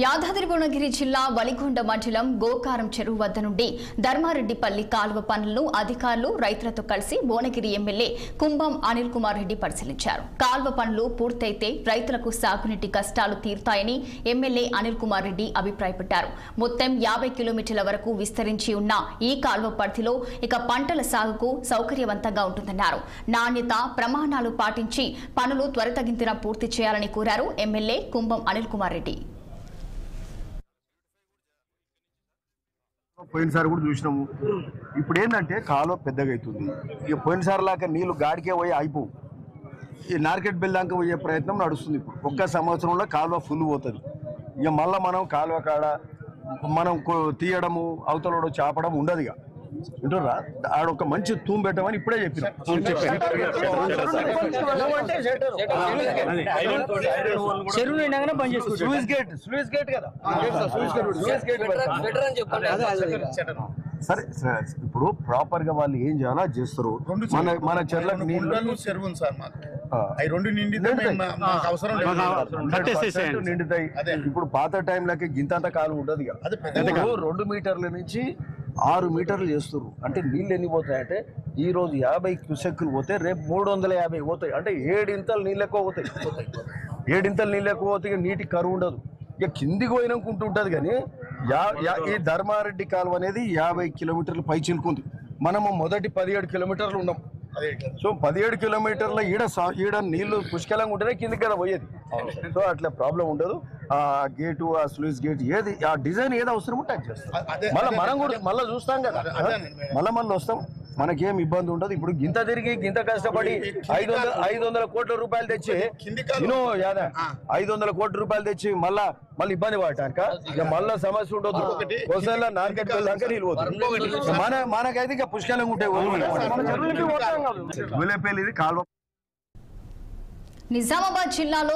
యాదాద్రి భువనగిరి జిల్లా వలిగొండ మండలం గోకారం చెరువు వద్ద నుండి ధర్మారెడ్డిపల్లి కాలువ పనులను అధికారులు రైతులతో కలిసి భువనగిరి ఎమ్మెల్యే కుంభం అనిల్ కుమార్ రెడ్డి పరిశీలించారు. కాలువ పనులు పూర్తయితే రైతులకు సాగునీటి కష్టాలు తీరుతాయని ఎమ్మెల్యే అనిల్ కుమార్ రెడ్డి అభిప్రాయపడ్డారు. మొత్తం 50 కిలోమీటర్ల వరకు విస్తరించి ఉన్న ఈ కాలువ పరిధిలో ఇక పంటల సాగుకు సౌకర్యవంతంగా ఉంటుందన్నారు. నాణ్యత ప్రమాణాలు పాటించి పనులు త్వరితగతిన పూర్తి చేయాలని కోరారు ఎమ్మెల్యే కుంభం అనిల్ కుమార్ రెడ్డి. పోయినసారి కూడా చూసినాము. ఇప్పుడు ఏంటంటే కాలువ పెద్దగా అవుతుంది. ఇక పోయినసారి లాగా నీళ్లు గాడికే పోయి అయిపోవు. ఈ నార్కెట్ బిల్ దాకా పోయే ప్రయత్నం నడుస్తుంది. ఇప్పుడు ఒక్క సంవత్సరంలో కాలువ ఫుల్ పోతుంది. ఇక మళ్ళీ మనం కాలువ కాడ మనం తీయడము అవతల చాపడం ఉండదు. ఇక వింటుర్రా, ఆడొక మంచి తూము పెట్టమని ఇప్పుడే చెప్పిన. సరే ఇప్పుడు ప్రాపర్ గా వాళ్ళు ఏం చేయాలో చేస్తారు. మన చెర్లకు నీళ్ళు చెరువు సార్ నిండుతాయి. ఇప్పుడు పాత టైంలకి గింతంత కాలం ఉంటుంది. 2 మీటర్ల నుంచి 6 మీటర్లు చేస్తారు. అంటే నీళ్ళు ఎన్ని పోతాయంటే ఈ రోజు 50 క్యూసెక్కులు పోతే రేపు 350 పోతాయి. అంటే 7 ఇంతలు నీళ్ళు ఎక్కువ పోతాయి. 7 ఇంతలు నీళ్ళు ఎక్కువ పోతాయి. నీటి కరువు ఉండదు. ఇక కిందికి పోయినాకుంటూ ఉంటుంది. కానీ ఈ ధర్మారెడ్డి కాలువ అనేది 50 కిలోమీటర్లు పై చిలుకుంది. మనము మొదటి 17 కిలోమీటర్లు ఉన్నాం. సో 17 కిలోమీటర్ల ఈడ నీళ్లు పుష్కలంగా ఉంటేనే కిందికి కదా పోయేది. సో అట్లా ప్రాబ్లం ఉండదు. ఆ గేటు, ఆ స్లూయిస్ గేట్ ఏది, ఆ డిజైన్ ఏది అవసరం ఉంటే అది చేస్తాం. మళ్ళీ మనం కూడా మళ్ళీ చూస్తాం కదా, మళ్ళీ వస్తాం. మనకేం ఇబ్బంది ఉండదు. ఇప్పుడు గింత తిరిగి గింత కష్టపడి 500 కోట్ల రూపాయలు తెచ్చి 500 కోట్ల రూపాయలు తెచ్చి మళ్ళీ ఇబ్బంది పడటాక ఇక మళ్ళీ సమస్య ఉండదు. ఒకసారి నార్కెట్ వెళ్ళాక నీళ్ళు పోతుంది. మనకైతే ఇక పుష్కలంగా ఉంటాయి. కాలువ నిజామాబాద్ జిల్లాలో